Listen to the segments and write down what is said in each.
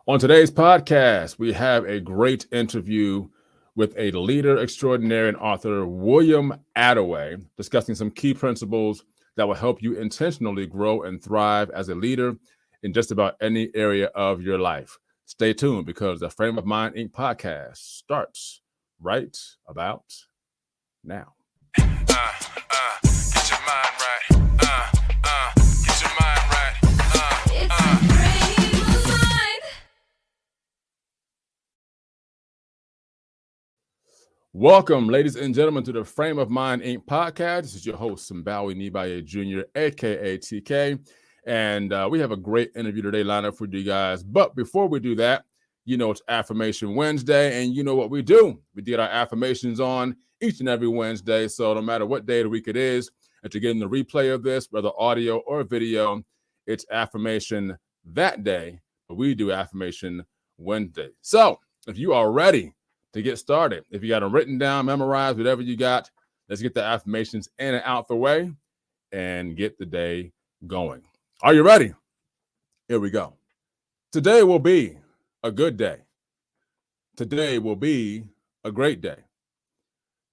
On today's podcast, we have a great interview with a leader extraordinary and author, William Attaway, discussing some key principles that will help you intentionally grow and thrive as a leader in just about any area of your life. Stay tuned because the Frame of Mind Inc. podcast starts right about now. Get your mind right. Get your mind right. It's a frame of mind. Welcome, ladies and gentlemen, to the Frame of Mind Inc. podcast. This is your host, Simbawi Nibaye Jr., aka TK. And we have a great interview today lined up for you guys. But before we do that, you know it's Affirmation Wednesday, and you know what we do. We did our affirmations on each and every Wednesday. So no matter what day of the week it is, if you're getting the replay of this, whether audio or video, it's affirmation that day. But we do Affirmation Wednesday. So if you are ready to get started, if you got them written down, memorized, whatever you got, let's get the affirmations in and out the way and get the day going. Are you ready? Here we go. Today will be a good day. Today will be a great day.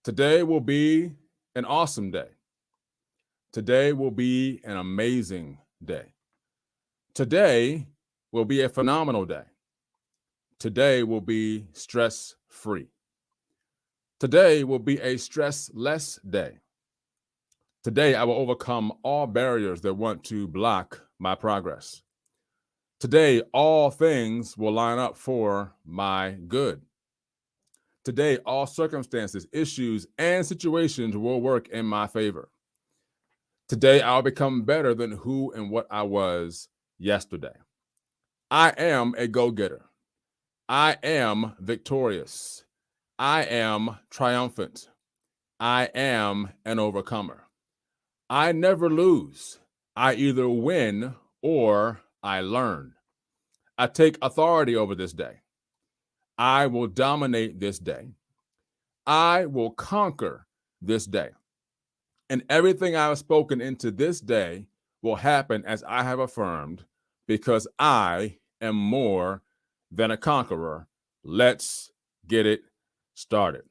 Today will be an awesome day. Today will be an amazing day. Today will be a phenomenal day. Today will be stress-free. Today will be a stress-less day. Today, I will overcome all barriers that want to block my progress. Today, all things will line up for my good. Today, all circumstances, issues, and situations will work in my favor. Today, I'll become better than who and what I was yesterday. I am a go-getter. I am victorious. I am triumphant. I am an overcomer. I never lose. I either win or I learn. I take authority over this day. I will dominate this day. I will conquer this day. And everything I have spoken into this day will happen as I have affirmed, because I am more than a conqueror. Let's get it started.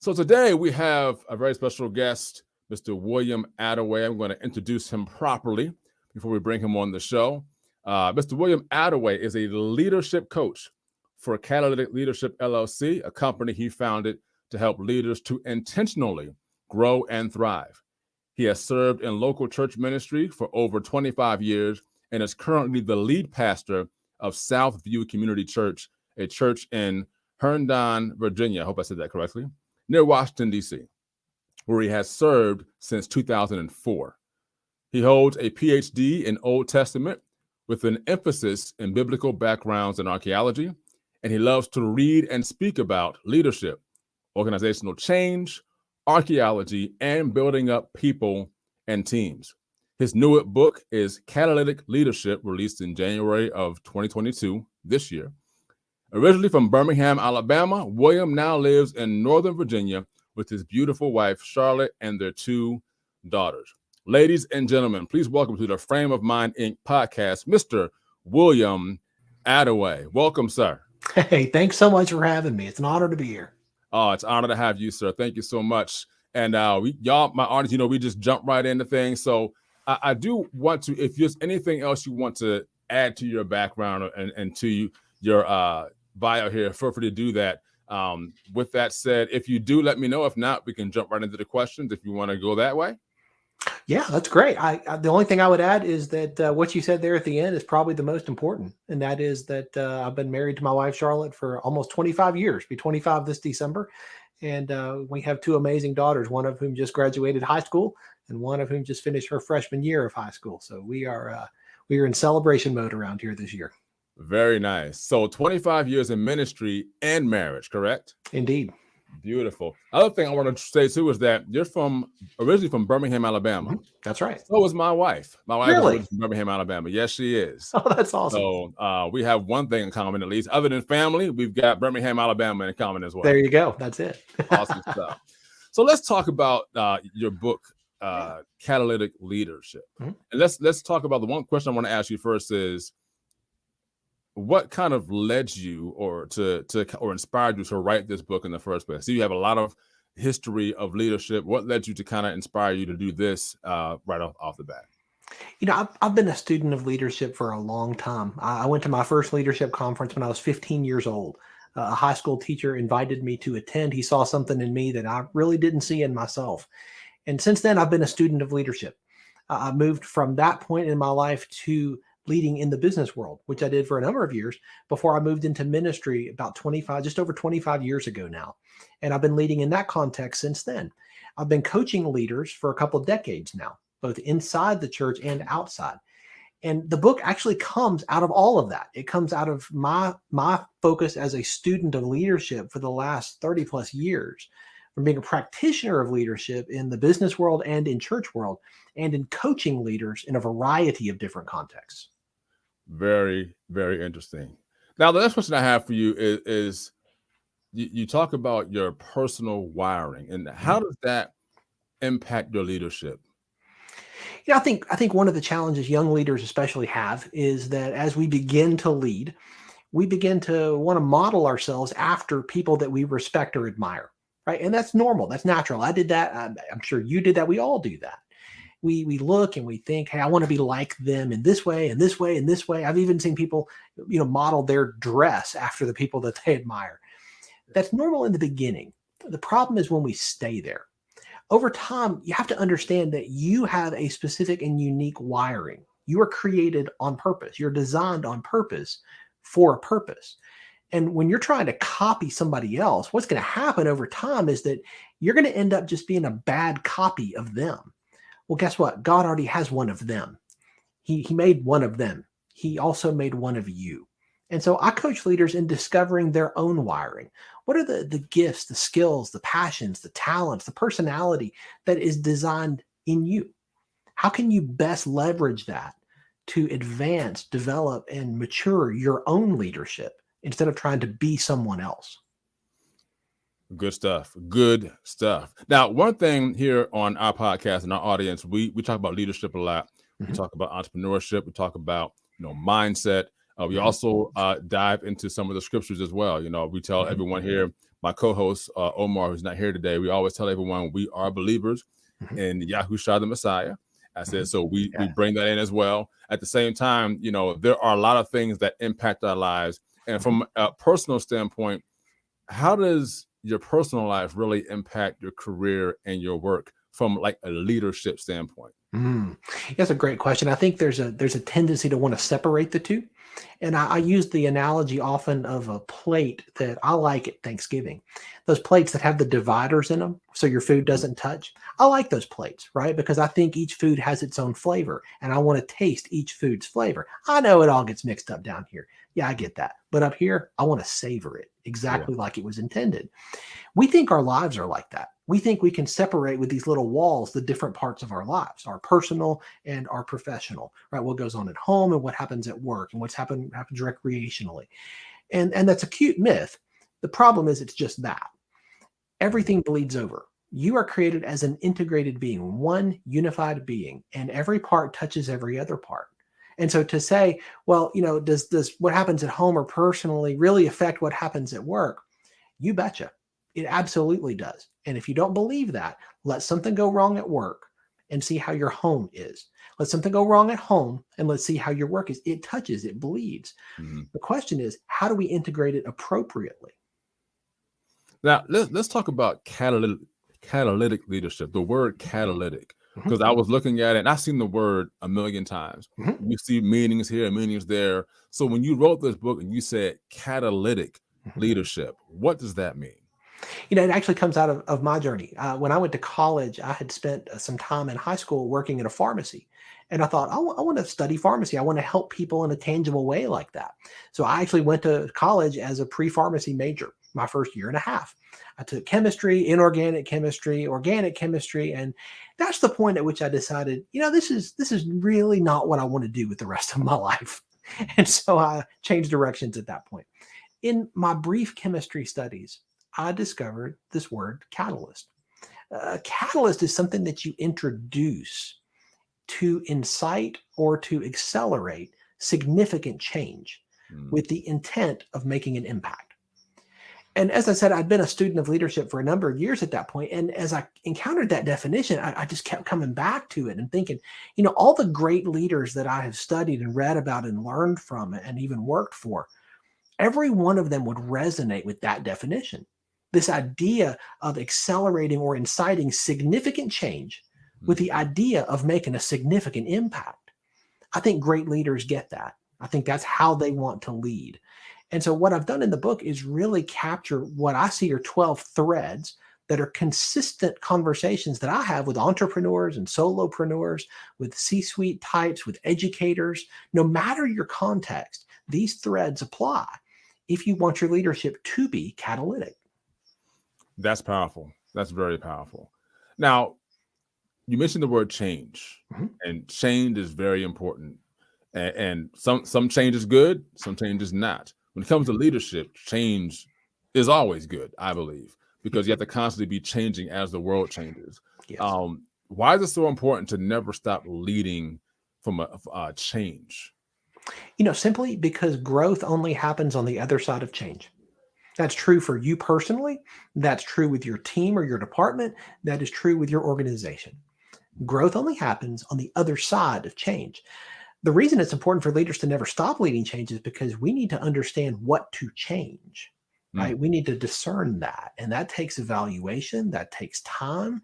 So today we have a very special guest, Mr. William Attaway. I'm going to introduce him properly before we bring him on the show. Mr. William Attaway is a leadership coach for Catalytic Leadership LLC, a company he founded to help leaders to intentionally grow and thrive. He has served in local church ministry for over 25 years and is currently the lead pastor of Southview Community Church, a church in Herndon, Virginia. I hope I said that correctly, near Washington, D.C., where he has served since 2004. He holds a PhD in Old Testament with an emphasis in biblical backgrounds and archaeology, and he loves to read and speak about leadership, organizational change, archaeology, and building up people and teams. His newest book is Catalytic Leadership, released in January of 2022, this year. Originally from Birmingham, Alabama, William now lives in Northern Virginia with his beautiful wife, Charlotte, and their two daughters. Ladies and gentlemen, please welcome to the Frame of Mind Inc. podcast, Mr. William Attaway. Welcome, sir. Hey, thanks so much for having me. It's an honor to be here. Oh, it's an honor to have you, sir. Thank you so much. And y'all, my audience, we just jump right into things. So I do want to, if there's anything else you want to add to your background and to your bio here, feel free to do that. With that said, if you do, let me know. If not, we can jump right into the questions if you want to go that way. Yeah, that's great. The only thing I would add is that what you said there at the end is probably the most important. And that is that I've been married to my wife, Charlotte, for almost 25 years, be 25 this December. And we have two amazing daughters, one of whom just graduated high school and one of whom just finished her freshman year of high school. So we are in celebration mode around here this year. Very nice. So 25 years in ministry and marriage, correct? Indeed. Beautiful. Other thing I want to say too is that you're originally from Birmingham, Alabama. Mm-hmm. That's right. So is my wife. My wife Really? is from Birmingham, Alabama. Yes, she is. Oh, that's awesome. So we have one thing in common, at least. Other than family, we've got Birmingham, Alabama in common as well. There you go. That's it. Awesome stuff. So let's talk about your book, Catalytic Leadership. Mm-hmm. And let's talk about the one question I want to ask you first is, what kind of led you or inspired you to write this book in the first place? So you have a lot of history of leadership. What led you to kind of inspire you to do this right off the bat? I've been a student of leadership for a long time. I went to my first leadership conference when I was 15 years old. A high school teacher invited me to attend. He saw something in me that I really didn't see in myself. And since then, I've been a student of leadership. I moved from that point in my life to leading in the business world, which I did for a number of years before I moved into ministry about just over 25 years ago now. And I've been leading in that context since then. I've been coaching leaders for a couple of decades now, both inside the church and outside. And the book actually comes out of all of that. It comes out of my focus as a student of leadership for the last 30 plus years, from being a practitioner of leadership in the business world and in church world, and in coaching leaders in a variety of different contexts. Very, very interesting. Now, the next question I have for you is you talk about your personal wiring, and how does that impact your leadership? I think one of the challenges young leaders especially have is that as we begin to lead, we begin to want to model ourselves after people that we respect or admire, right? And that's normal. That's natural. I did that. I'm sure you did that. We all do that. We look and we think, hey, I want to be like them in this way and this way and this way. I've even seen people, model their dress after the people that they admire. That's normal in the beginning. The problem is when we stay there. Over time, you have to understand that you have a specific and unique wiring. You are created on purpose. You're designed on purpose for a purpose. And when you're trying to copy somebody else, what's going to happen over time is that you're going to end up just being a bad copy of them. Well, guess what? God already has one of them. He made one of them. He also made one of you. And so I coach leaders in discovering their own wiring. What are the gifts, the skills, the passions, the talents, the personality that is designed in you? How can you best leverage that to advance, develop, and mature your own leadership instead of trying to be someone else? Good stuff. Good stuff. Now, one thing here on our podcast and our audience, we talk about leadership a lot. We talk about entrepreneurship. We talk about mindset. We also dive into some of the scriptures as well. We tell everyone here, my co-host Omar, who's not here today, we always tell everyone we are believers in Yahushua the Messiah. I said, so we bring that in as well. At the same time, there are a lot of things that impact our lives. And from a personal standpoint, how does your personal life really impact your career and your work from like a leadership standpoint? That's a great question. I think there's a tendency to want to separate the two. And I use the analogy often of a plate that I like at Thanksgiving. Those plates that have the dividers in them so your food doesn't touch. I like those plates, right? Because I think each food has its own flavor and I want to taste each food's flavor. I know it all gets mixed up down here. Yeah, I get that. But up here, I want to savor it exactly like it was intended. We think our lives are like that. We think we can separate with these little walls the different parts of our lives, our personal and our professional, right? What goes on at home and what happens at work and happens recreationally. And that's a cute myth. The problem is it's just that. Everything bleeds over. You are created as an integrated being, one unified being, and every part touches every other part. And so to say, well, does what happens at home or personally really affect what happens at work? You betcha. It absolutely does. And if you don't believe that, let something go wrong at work and see how your home is. Let something go wrong at home and let's see how your work is. It touches, it bleeds. The question is, how do we integrate it appropriately? Now, let's talk about catalytic leadership, the word catalytic, because I was looking at it and I've seen the word a million times. You see meanings here, meanings there. So when you wrote this book and you said catalytic leadership, what does that mean? It actually comes out of my journey. When I went to college, I had spent some time in high school working in a pharmacy. And I thought, I want to study pharmacy. I want to help people in a tangible way like that. So I actually went to college as a pre-pharmacy major, my first year and a half. I took chemistry, inorganic chemistry, organic chemistry. And that's the point at which I decided, this is really not what I want to do with the rest of my life. And so I changed directions at that point. In my brief chemistry studies, I discovered this word catalyst. A catalyst is something that you introduce to incite or to accelerate significant change. Mm. with the intent of making an impact. And as I said, I'd been a student of leadership for a number of years at that point. And as I encountered that definition, I just kept coming back to it and thinking, all the great leaders that I have studied and read about and learned from and even worked for, every one of them would resonate with that definition. This idea of accelerating or inciting significant change with the idea of making a significant impact. I think great leaders get that. I think that's how they want to lead. And so what I've done in the book is really capture what I see are 12 threads that are consistent conversations that I have with entrepreneurs and solopreneurs, with C-suite types, with educators. No matter your context, these threads apply if you want your leadership to be catalytic. That's powerful. That's very powerful. Now, you mentioned the word change, and change is very important. And some change is good, some change is not. When it comes to leadership, change is always good, I believe, because you have to constantly be changing as the world changes. Yes. Why is it so important to never stop leading from a change? Simply because growth only happens on the other side of change. That's true for you personally. That's true with your team or your department. That is true with your organization. Growth only happens on the other side of change. The reason it's important for leaders to never stop leading change is because we need to understand what to change, right? We need to discern that. And that takes evaluation. That takes time.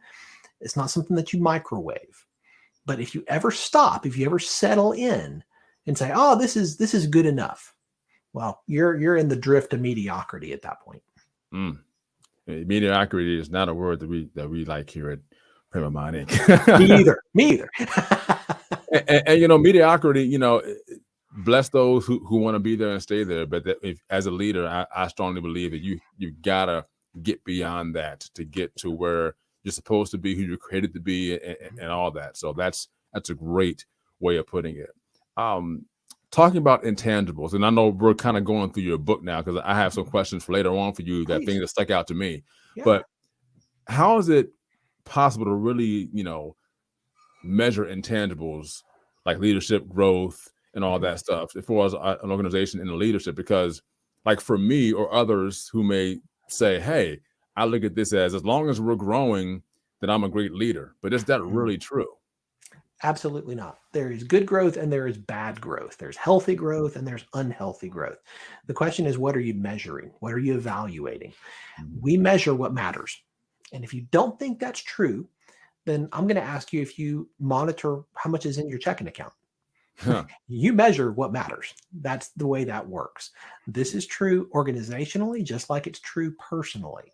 It's not something that you microwave. But if you ever stop, if you ever settle in and say, oh, this is good enough, well, you're in the drift of mediocrity at that point. Mediocrity is not a word that we like here at Frame of Mind Inc. Me either. and mediocrity, bless those who want to be there and stay there. But as a leader, I strongly believe that you gotta get beyond that to get to where you're supposed to be, who you're created to be, and all that. So that's a great way of putting it. Talking about intangibles, and I know we're kind of going through your book now because I have some questions for later on for you, that things that stuck out to me. Yeah. But how is it possible to really, measure intangibles like leadership, growth, and all that stuff as far as an organization in the leadership? Because like for me or others who may say, hey, I look at this as long as we're growing, then I'm a great leader. But is that really true? Absolutely not. There is good growth and there is bad growth. There's healthy growth and there's unhealthy growth. The question is, what are you measuring? What are you evaluating? We measure what matters. And if you don't think that's true, then I'm going to ask you if you monitor how much is in your checking account. You measure what matters. That's the way that works. This is true organizationally, just like it's true personally.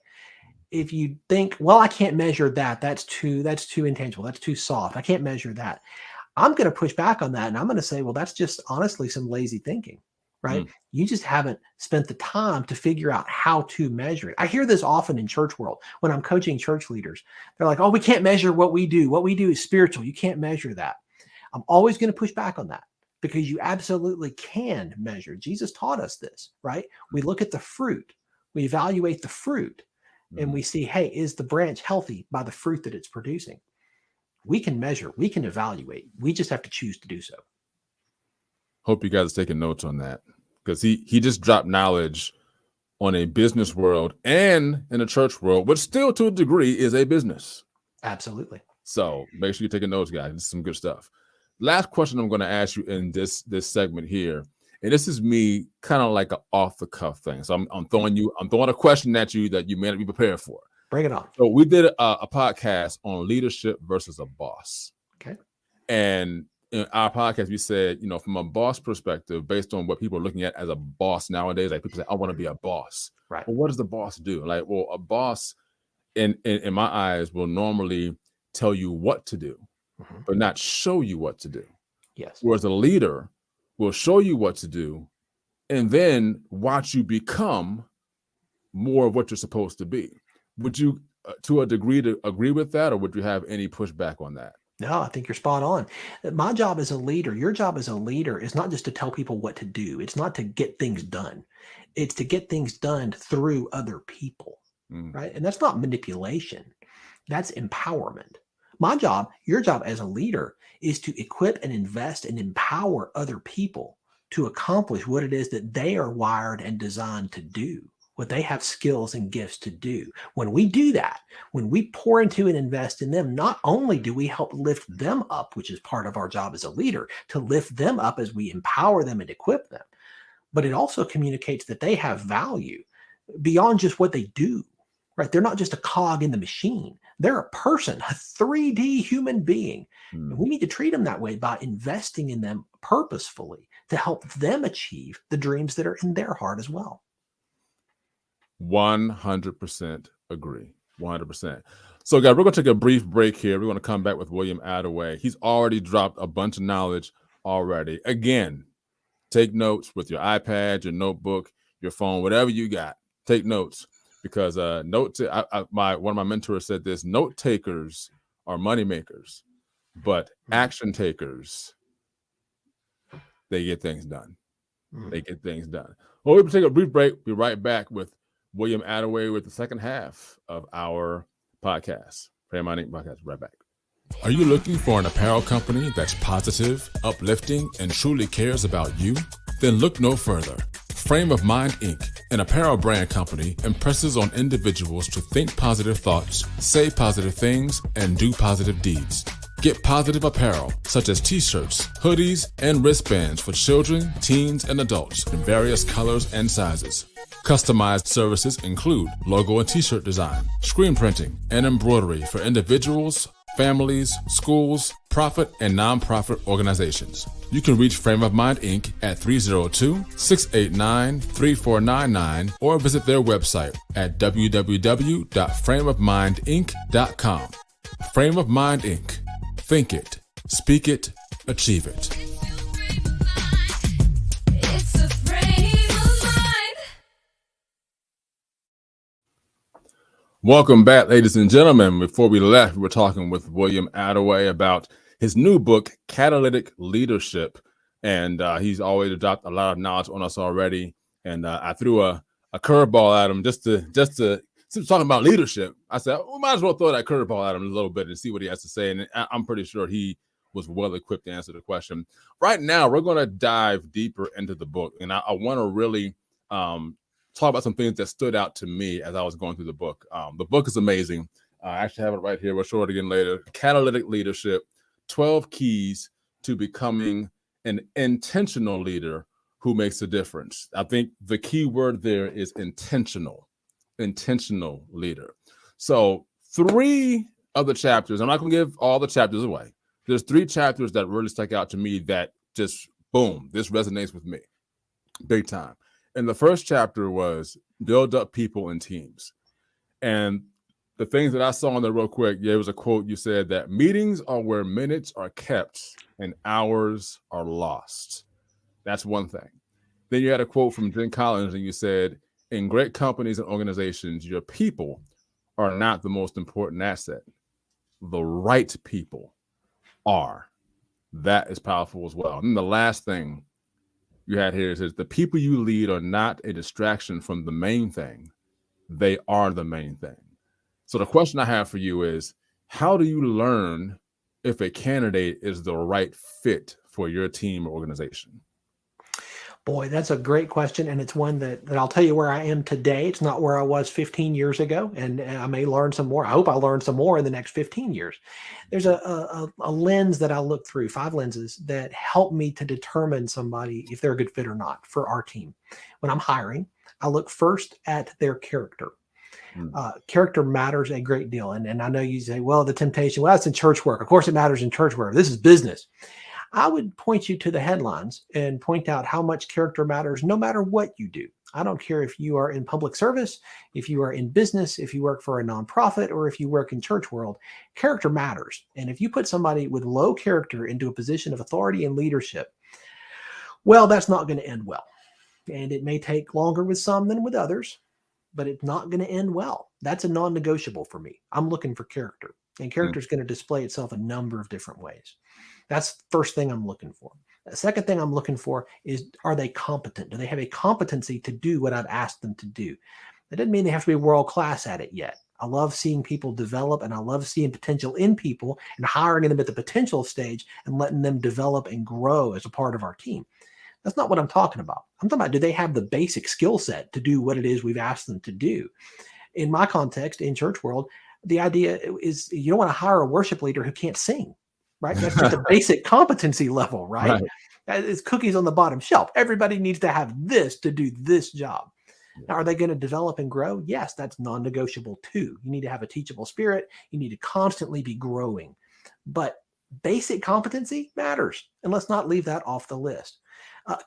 If you think, well, I can't measure that, that's too intangible, that's too soft, I can't measure that, I'm going to push back on that. And I'm going to say, well, that's just honestly some lazy thinking, right? You just haven't spent the time to figure out how to measure it. I hear this often in church world when I'm coaching church leaders. They're like, oh, we can't measure what we do. What we do is spiritual. You can't measure that. I'm always going to push back on that because you absolutely can measure. Jesus taught us this, right? We look at the fruit, we evaluate the fruit, and we see, hey, is the branch healthy by the fruit that it's producing? We can measure, we can evaluate. We just have to choose to do so. Hope you guys are taking notes on that, because he just dropped knowledge on a business world and in a church world, but still to a degree is a business. Absolutely. So make sure you're taking notes, guys. This is some good stuff. Last question I'm going to ask you in this segment here, and this is me kind of like an off the cuff thing. So I'm throwing a question at you that you may not be prepared for. Bring it on. So we did a podcast on leadership versus a boss. Okay. And in our podcast, we said, from a boss perspective, based on what people are looking at as a boss nowadays, like people say, I want to be a boss. Right. Well, what does the boss do? Like, well, a boss in my eyes will normally tell you what to do, but not show you what to do. Yes. Whereas a leader will show you what to do and then watch you become more of what you're supposed to be. Would you, to a degree, to agree with that, or would you have any pushback on that? No, I think you're spot on. My job as a leader, your job as a leader is not just to tell people what to do. It's not to get things done. It's to get things done through other people, right? And that's not manipulation. That's empowerment. My job, your job as a leader is to equip and invest and empower other people to accomplish what it is that they are wired and designed to do, what they have skills and gifts to do. When we do that, when we pour into and invest in them, not only do we help lift them up, which is part of our job as a leader, to lift them up as we empower them and equip them, but it also communicates that they have value beyond just what they do, right? They're not just a cog in the machine. They're a person, a 3D human being. And we need to treat them that way by investing in them purposefully to help them achieve the dreams that are in their heart as well. 100% agree. 100%. So, guys, we're going to take a brief break here. We're going to come back with William Attaway. He's already dropped a bunch of knowledge already. Again, take notes with your iPad, your notebook, your phone, whatever you got. Take notes, because one of my mentors said this: note takers are money makers, but action takers, they get things done. They get things done. Well, we'll take a brief break. Be right back with William Attaway with the second half of our podcast. Frame of Mind Inc. podcast. Right back. Are you looking for an apparel company that's positive, uplifting, and truly cares about you? Then look no further. Frame of Mind Inc., an apparel brand company, impresses on individuals to think positive thoughts, say positive things, and do positive deeds. Get positive apparel such as t-shirts, hoodies, and wristbands for children, teens, and adults in various colors and sizes. Customized services include logo and t-shirt design, screen printing, and embroidery for individuals, families, schools, profit, and nonprofit organizations. You can reach Frame of Mind Inc. at 302-689-3499 or visit their website at www.frameofmindinc.com. Frame of Mind Inc. Think it, speak it, achieve it. It's a frame of mind. Welcome back, ladies and gentlemen. Before we left, we were talking with William Attaway about his new book, Catalytic Leadership. And he's already dropped a lot of knowledge on us already. And I threw a curveball at him just to since talking about leadership. I said, we might as well throw that curveball at him a little bit and see what he has to say. And I'm pretty sure he was well equipped to answer the question. Right now, we're going to dive deeper into the book. And I want to really talk about some things that stood out to me as I was going through the book. The book is amazing. I actually have it right here. We'll show it again later. Catalytic Leadership, 12 Keys to Becoming an Intentional Leader Who Makes a Difference. I think the key word there is intentional leader. So 3 of the chapters, I'm not going to give all the chapters away. There's 3 chapters that really stuck out to me that just, boom, this resonates with me big time. And the first chapter was build up people and teams. And the things that I saw on there real quick, there was a quote you said that meetings are where minutes are kept and hours are lost. That's one thing. Then you had a quote from Jen Collins and you said, in great companies and organizations, your people are not the most important asset. The right people are. That is powerful as well. And the last thing you had here is the people you lead are not a distraction from the main thing. They are the main thing. So the question I have for you is, how do you learn if a candidate is the right fit for your team or organization? Boy, that's a great question. And it's one that I'll tell you where I am today. It's not where I was 15 years ago. And I may learn some more. I hope I learn some more in the next 15 years. There's a lens that I look through, 5 lenses that help me to determine somebody if they're a good fit or not for our team. When I'm hiring, I look first at their character. Character matters a great deal. And I know you say, well, the temptation, well, that's in church work. Of course it matters in church work. This is business. I would point you to the headlines and point out how much character matters no matter what you do. I don't care if you are in public service, if you are in business, if you work for a nonprofit, or if you work in church world, character matters. And if you put somebody with low character into a position of authority and leadership, well, that's not going to end well. And it may take longer with some than with others, but it's not going to end well. That's a non-negotiable for me. I'm looking for character, and character is going to display itself a number of different ways. That's the first thing I'm looking for. The second thing I'm looking for is, are they competent? Do they have a competency to do what I've asked them to do? That doesn't mean they have to be world-class at it yet. I love seeing people develop, and I love seeing potential in people and hiring them at the potential stage and letting them develop and grow as a part of our team. That's not what I'm talking about. I'm talking about, do they have the basic skill set to do what it is we've asked them to do? In my context, in church world, the idea is you don't want to hire a worship leader who can't sing, right? That's just a basic competency level, right? It's cookies on the bottom shelf. Everybody needs to have this to do this job. Now, are they going to develop and grow? Yes, that's non-negotiable too. You need to have a teachable spirit. You need to constantly be growing. But basic competency matters. And let's not leave that off the list.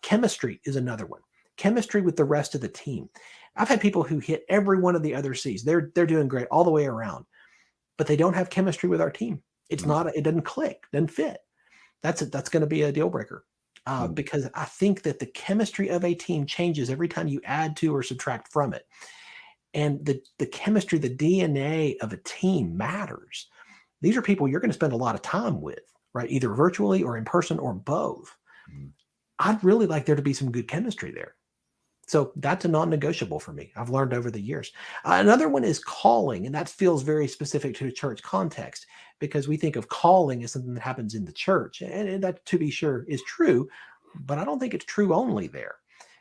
Chemistry is another one. Chemistry with the rest of the team. I've had people who hit every one of the other C's. They're doing great all the way around, but they don't have chemistry with our team. It's not, it doesn't click, doesn't fit. That's going to be a deal breaker. Because I think that the chemistry of a team changes every time you add to or subtract from it. And the chemistry, the DNA of a team matters. These are people you're going to spend a lot of time with, right? Either virtually or in person or both. I'd really like there to be some good chemistry there. So that's a non-negotiable for me. I've learned over the years. Another one is calling, and that feels very specific to a church context because we think of calling as something that happens in the church. And that, to be sure, is true, but I don't think it's true only there.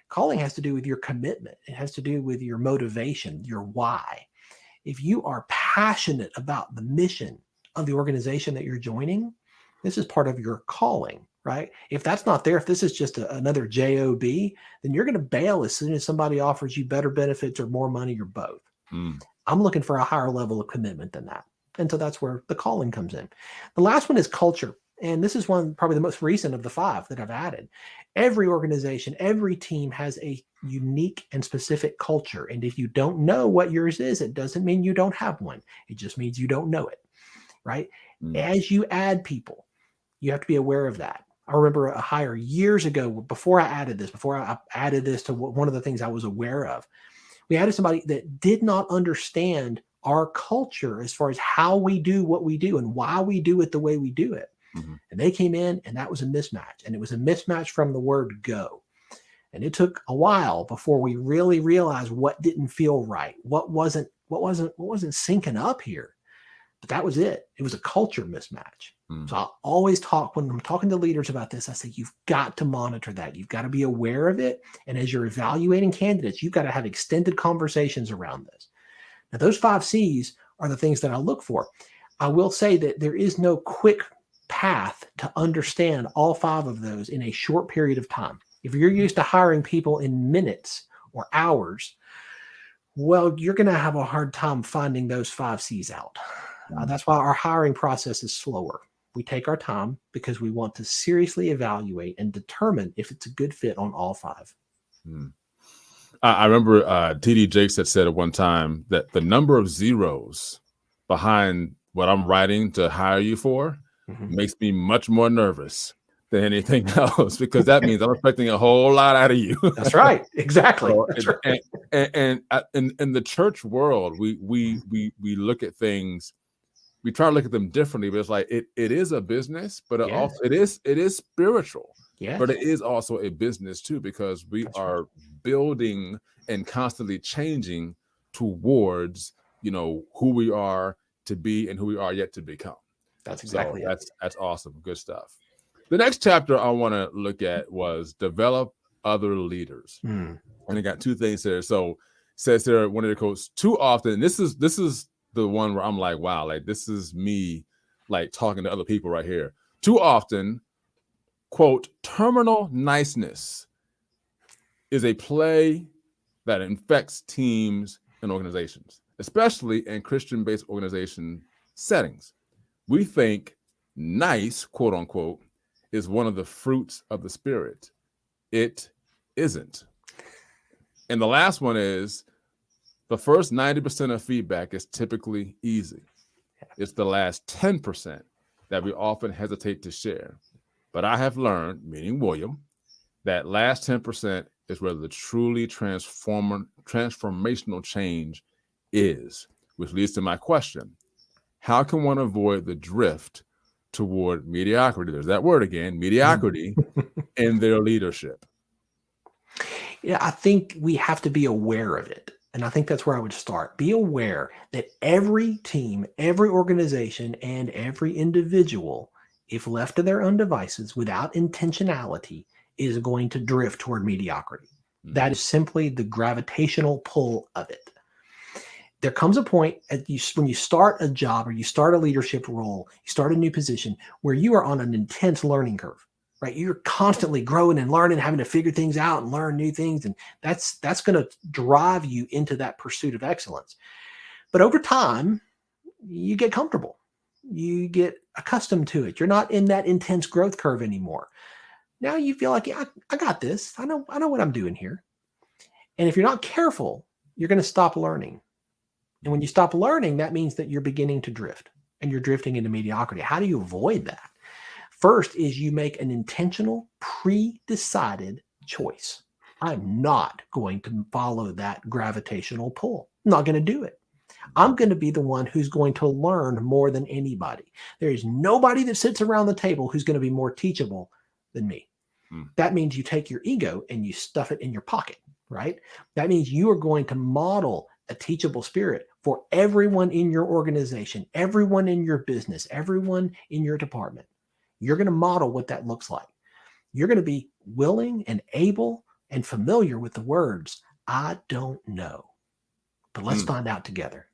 Calling has to do with your commitment. It has to do with your motivation, your why. If you are passionate about the mission of the organization that you're joining, this is part of your calling. Right? If that's not there, if this is just another job, then you're going to bail as soon as somebody offers you better benefits or more money or both. I'm looking for a higher level of commitment than that. And so that's where the calling comes in. The last one is culture. And this is one, probably the most recent of the 5 that I've added. Every organization, every team has a unique and specific culture. And if you don't know what yours is, it doesn't mean you don't have one. It just means you don't know it. Right? As you add people, you have to be aware of that. I remember a hire years ago before I added this to one of the things I was aware of. We added somebody that did not understand our culture as far as how we do what we do and why we do it the way we do it. And they came in and that was a mismatch. And it was a mismatch from the word go. And it took a while before we really realized what didn't feel right. What wasn't syncing up here. But that was it. It was a culture mismatch. So I always talk, when I'm talking to leaders about this, I say, you've got to monitor that. You've got to be aware of it. And as you're evaluating candidates, you've got to have extended conversations around this. Now, those 5 C's are the things that I look for. I will say that there is no quick path to understand all 5 of those in a short period of time. If you're used to hiring people in minutes or hours, well, you're going to have a hard time finding those 5 C's out. That's why our hiring process is slower. We take our time because we want to seriously evaluate and determine if it's a good fit on all 5. I remember T.D. Jakes had said at one time that the number of zeros behind what I'm writing to hire you for makes me much more nervous than anything else, because that means I'm expecting a whole lot out of you. That's right. Exactly. So, That's right. And in the church world, we look at things. We try to look at them differently, but it's like it is a business, but it is spiritual. Yes. But it is also a business too, because we are building and constantly changing towards, who we are to be and who we are yet to become. That's exactly it. That's awesome. Good stuff. The next chapter I want to look at was develop other leaders. And it got 2 things there. So it says there, one of the quotes, too often, this is the one where I'm like, wow, like this is me like talking to other people right here. Too often, quote, terminal niceness is a play that infects teams and organizations, especially in Christian-based organization settings. We think nice, quote unquote, is one of the fruits of the Spirit. It isn't. And the last one is, the first 90% of feedback is typically easy. It's the last 10% that we often hesitate to share. But I have learned, meaning William, that last 10% is where the truly transformational change is, which leads to my question. How can one avoid the drift toward mediocrity? There's that word again, mediocrity, in their leadership. Yeah, I think we have to be aware of it. And I think that's where I would start. Be aware that every team, every organization, and every individual, if left to their own devices without intentionality, is going to drift toward mediocrity. Mhm. That is simply the gravitational pull of it. There comes a point when you start a job or you start a leadership role, you start a new position where you are on an intense learning curve, right? You're constantly growing and learning, having to figure things out and learn new things. And that's going to drive you into that pursuit of excellence. But over time, you get comfortable. You get accustomed to it. You're not in that intense growth curve anymore. Now you feel like, yeah, I got this. I know what I'm doing here. And if you're not careful, you're going to stop learning. And when you stop learning, that means that you're beginning to drift and you're drifting into mediocrity. How do you avoid that? First is you make an intentional, pre-decided choice. I'm not going to follow that gravitational pull. I'm not going to do it. I'm going to be the one who's going to learn more than anybody. There is nobody that sits around the table who's going to be more teachable than me. That means you take your ego and you stuff it in your pocket, right? That means you are going to model a teachable spirit for everyone in your organization, everyone in your business, everyone in your department. You're going to model what that looks like. You're going to be willing and able and familiar with the words, I don't know, but let's find out together.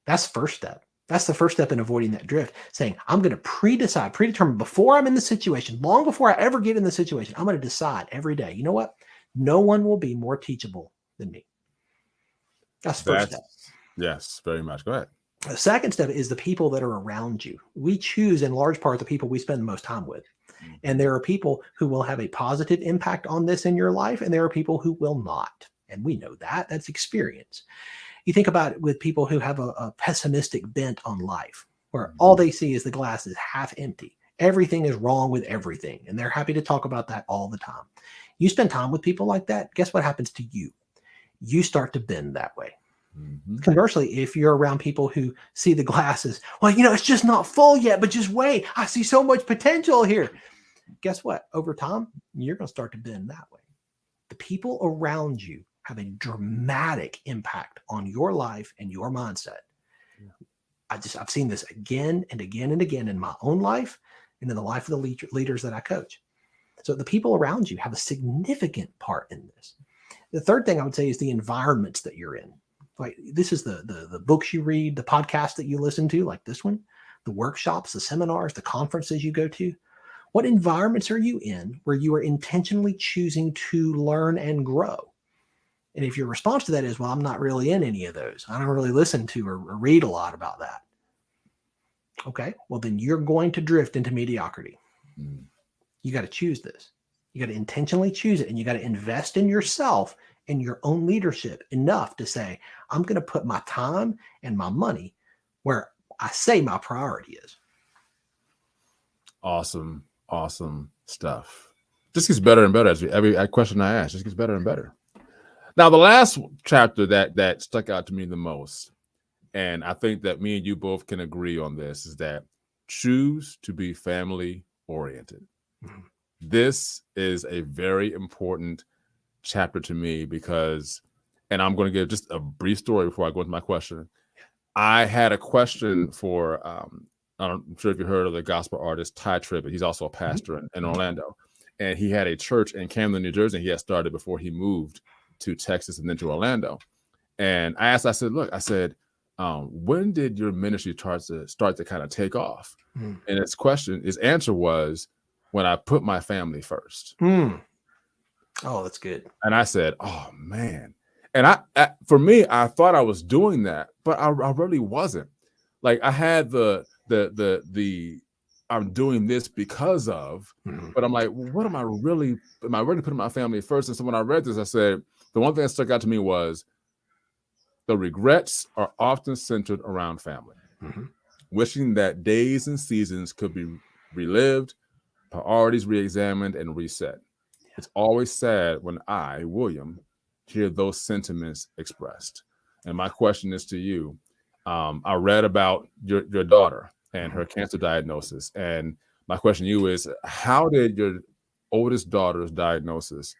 That's the first step. That's the first step in avoiding that drift, saying, I'm going to predetermine before I'm in the situation, long before I ever get in the situation, I'm going to decide every day, you know what? No one will be more teachable than me. That's the first step. Yes, very much. Go ahead. The second step is the people that are around you. We choose in large part the people we spend the most time with. And there are people who will have a positive impact on this in your life, and there are people who will not. And we know that. That's experience. You think about it with people who have a pessimistic bent on life, where all they see is the glass is half empty. Everything is wrong with everything. And they're happy to talk about that all the time. You spend time with people like that, guess what happens to you? You start to bend that way. Conversely, if you're around people who see the glass as, well, it's just not full yet, but just wait. I see so much potential here. Guess what? Over time, you're going to start to bend that way. The people around you have a dramatic impact on your life and your mindset. I've seen this again and again and again in my own life and in the life of the leaders that I coach. So the people around you have a significant part in this. The third thing I would say is the environments that you're in. Like this is the books you read, the podcasts that you listen to, like this one, the workshops, the seminars, the conferences you go to. What environments are you in where you are intentionally choosing to learn and grow? And if your response to that is, well, I'm not really in any of those, I don't really listen to or read a lot about that. Okay, well, then you're going to drift into mediocrity. You got to choose this. You got to intentionally choose it, and you got to invest in yourself and your own leadership enough to say, I'm going to put my time and my money where I say my priority is. Awesome stuff. This gets better and better as every question I ask just gets better and better. Now, the last chapter that stuck out to me the most, and I think that me and you both can agree on this, is that choose to be family oriented. This is a very important chapter to me because, and I'm going to give just a brief story before I go into my question. I had a question for, I'm sure if you heard of the gospel artist Ty Tribbett. He's also a pastor in Orlando. And he had a church in Camden, New Jersey. He had started before he moved to Texas and then to Orlando. And I said, when did your ministry start to kind of take off? And his answer was, when I put my family first. Oh, that's good. And I said, oh man. And for me, I thought I was doing that, but I really wasn't. Like I had the I'm doing this because of, but I'm like, well, am I really putting my family first? And so when I read this, I said, the one thing that stuck out to me was the regrets are often centered around family, wishing that days and seasons could be relived, priorities re-examined and reset. It's always sad when I, William, hear those sentiments expressed. And my question is to you. I read about your daughter and her cancer diagnosis. And my question to you is, how did your oldest daughter's diagnosis,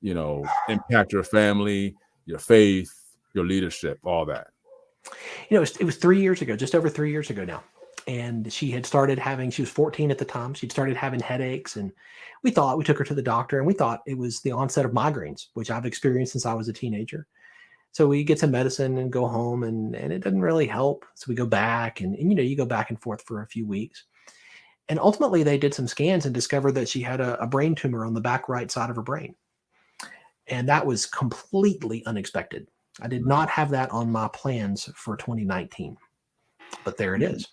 impact your family, your faith, your leadership, all that? It was 3 years ago, just over 3 years ago now. And she had started having, she was 14 at the time. She'd started having headaches, and we took her to the doctor, and we thought it was the onset of migraines, which I've experienced since I was a teenager. So we get some medicine and go home, and it doesn't really help. So we go back, and you go back and forth for a few weeks. And ultimately they did some scans and discovered that she had a brain tumor on the back right side of her brain. And that was completely unexpected. I did not have that on my plans for 2019, but there it is.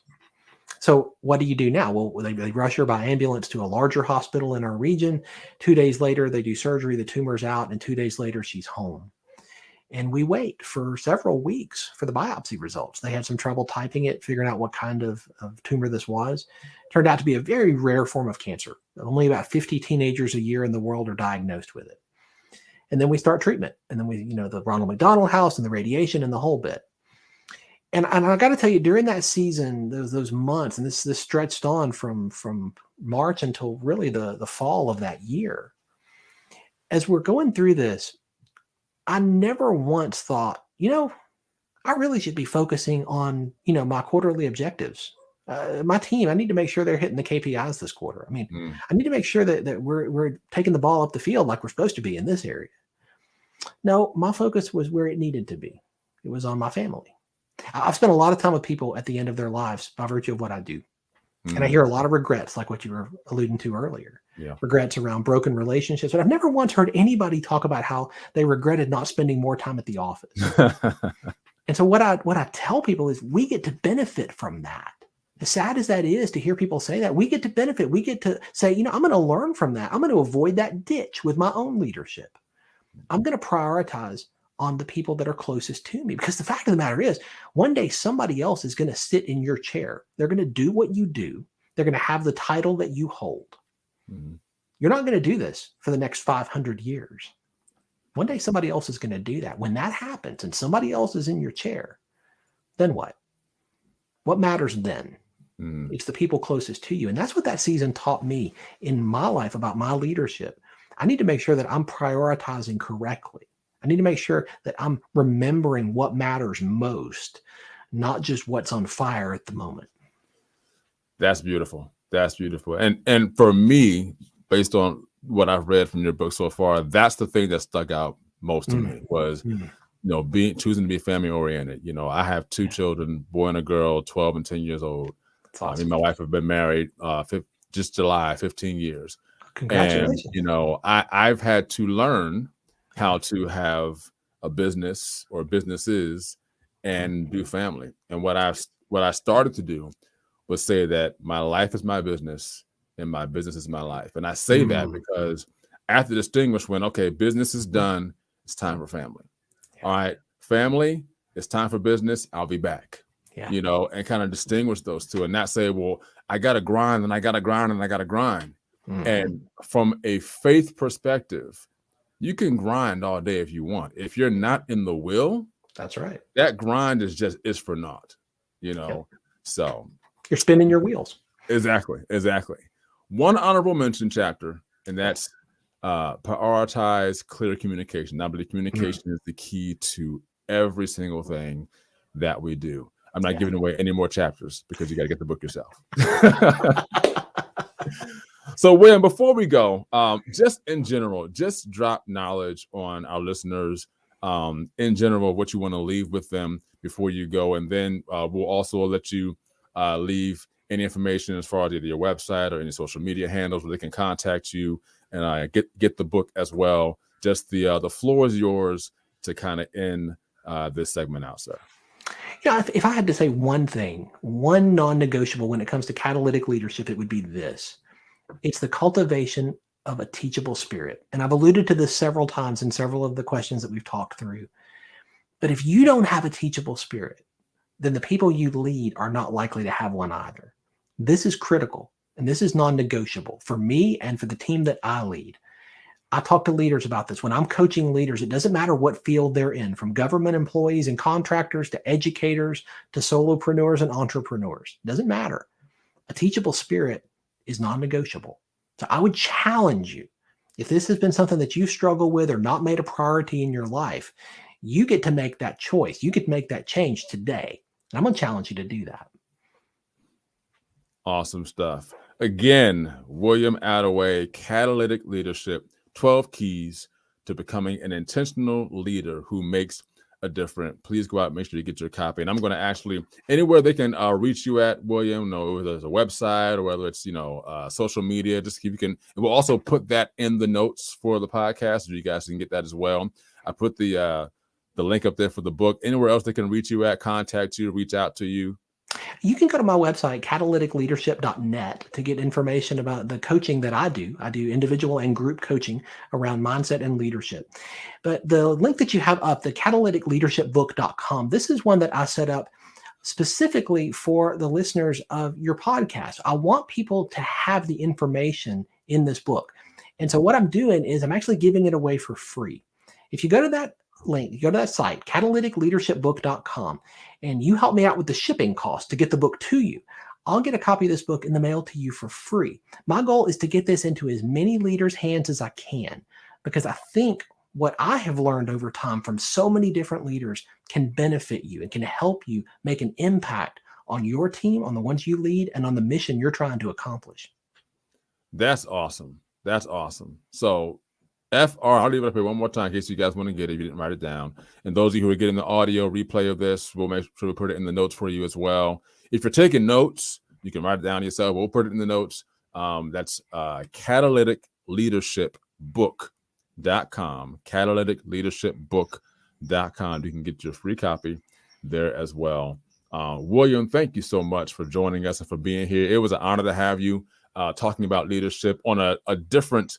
So what do you do now? Well, they rush her by ambulance to a larger hospital in our region. 2 days later, they do surgery. The tumor's out. And 2 days later, she's home. And we wait for several weeks for the biopsy results. They had some trouble typing it, figuring out what kind of tumor this was. Turned out to be a very rare form of cancer. Only about 50 teenagers a year in the world are diagnosed with it. And then we start treatment. And then we, the Ronald McDonald House and the radiation and the whole bit. And I got to tell you, during that season, those months, and this stretched on from March until really the fall of that year, as we're going through this, I never once thought, I really should be focusing on, my quarterly objectives. My team, I need to make sure they're hitting the KPIs this quarter. I mean, I need to make sure that we're taking the ball up the field like we're supposed to be in this area. No, my focus was where it needed to be. It was on my family. I've spent a lot of time with people at the end of their lives by virtue of what I do. And I hear a lot of regrets, like what you were alluding to earlier. Yeah. Regrets around broken relationships. But I've never once heard anybody talk about how they regretted not spending more time at the office. And so what I tell people is we get to benefit from that. As sad as that is to hear people say that, we get to benefit. We get to say, I'm going to learn from that. I'm going to avoid that ditch with my own leadership. I'm going to prioritize on the people that are closest to me, because the fact of the matter is one day somebody else is going to sit in your chair. They're going to do what you do. They're going to have the title that you hold. Mm-hmm. You're not going to do this for the next 500 years. One day somebody else is going to do that. When that happens and somebody else is in your chair, then what? What matters then? Mm-hmm. It's the people closest to you. And that's what that season taught me in my life about my leadership. I need to make sure that I'm prioritizing correctly. I need to make sure that I'm remembering what matters most, not just what's on fire at the moment. That's beautiful. That's beautiful. And for me, based on what I've read from your book so far, that's the thing that stuck out most to me was, choosing to be family oriented. I have two children, boy and a girl, 12 and 10 years old. Awesome. Me and my wife have been married just July, 15 years. Congratulations. And, I've had to learn how to have a business or businesses and do family. And what I started to do was say that my life is my business and my business is my life. And I say that because I have to distinguish when, okay, business is done, it's time for family. Yeah. All right, family, it's time for business, I'll be back. Yeah. And kind of distinguish those two and not say, well, I got to grind and I got to grind and I got to grind. Mm-hmm. And from a faith perspective, you can grind all day if you want. If you're not in the will, that's right. That grind is for naught, Yep. So you're spinning your wheels. Exactly. One honorable mention chapter, and that's prioritize clear communication. I believe communication is the key to every single thing that we do. I'm not giving away any more chapters because you got to get the book yourself. So, William, before we go, just in general, just drop knowledge on our listeners, in general, what you want to leave with them before you go. And then we'll also let you leave any information as far as either your website or any social media handles where they can contact you and get the book as well. Just the floor is yours to kind of end this segment out, sir. If I had to say one thing, one non-negotiable when it comes to catalytic leadership, it would be this. It's the cultivation of a teachable spirit. And I've alluded to this several times in several of the questions that we've talked through. But if you don't have a teachable spirit, then the people you lead are not likely to have one either. This is critical, and this is non-negotiable for me and for the team that I lead. I talk to leaders about this. When I'm coaching leaders, it doesn't matter what field they're in, from government employees and contractors to educators to solopreneurs and entrepreneurs. It doesn't matter. A teachable spirit is non-negotiable. So I would challenge you, if this has been something that you struggle with or not made a priority in your life, you get to make that choice. You get to make that change today. And I'm going to challenge you to do that. Awesome stuff. Again, William Attaway, Catalytic Leadership, 12 Keys to Becoming an Intentional Leader Who Makes a Difference. Please go out, make sure you get your copy. And I'm going to actually, anywhere they can reach you at, William, whether it's a website or whether it's, social media, just if you can, and we'll also put that in the notes for the podcast so you guys can get that as well. I put the link up there for the book. Anywhere else they can reach you at, contact you, reach out to you. You can go to my website, catalyticleadership.net, to get information about the coaching that I do. I do individual and group coaching around mindset and leadership. But the link that you have up, the catalyticleadershipbook.com, this is one that I set up specifically for the listeners of your podcast. I want people to have the information in this book. And so what I'm doing is I'm actually giving it away for free. If you go to that link, you go to that site, catalyticleadershipbook.com, and you help me out with the shipping cost to get the book to you, I'll get a copy of this book in the mail to you for free. My goal is to get this into as many leaders' hands as I can, because I think what I have learned over time from so many different leaders can benefit you and can help you make an impact on your team, on the ones you lead, and on the mission you're trying to accomplish. That's awesome. That's awesome. So I'll leave it up here one more time in case you guys want to get it if you didn't write it down. And those of you who are getting the audio replay of this, we'll make sure we put it in the notes for you as well. If you're taking notes, you can write it down yourself. We'll put it in the notes. That's catalyticleadershipbook.com. Catalyticleadershipbook.com. You can get your free copy there as well. William, thank you so much for joining us and for being here. It was an honor to have you talking about leadership on a different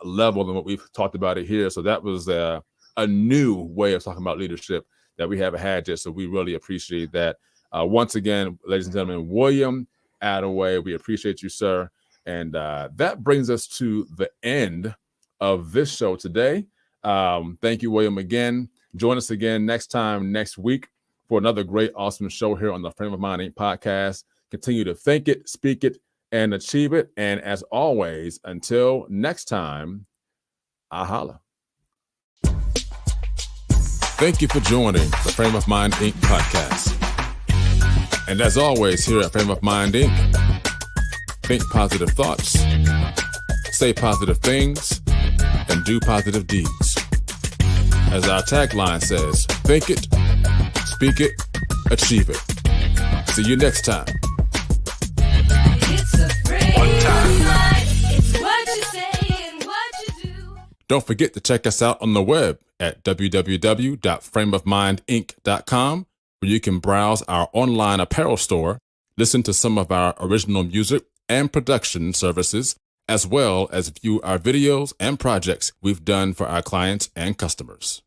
level than what we've talked about it here. So that was a new way of talking about leadership that we haven't had yet. So we really appreciate that. Once again, ladies and gentlemen, William Attaway, we appreciate you, sir. And that brings us to the end of this show today. Thank you, William, again. Join us again next week for another great, awesome show here on the Frame of Mind Inc. podcast. Continue to think it, speak it, and achieve it. And as always, until next time, I holla. Thank you for joining the Frame of Mind Inc. podcast. And as always, here at Frame of Mind Inc., think positive thoughts, say positive things, and do positive deeds. As our tagline says, think it, speak it, achieve it. See you next time. It's a frame of mind. It's what you say and what you do. Don't forget to check us out on the web at www.frameofmindinc.com, where you can browse our online apparel store, listen to some of our original music and production services, as well as view our videos and projects we've done for our clients and customers.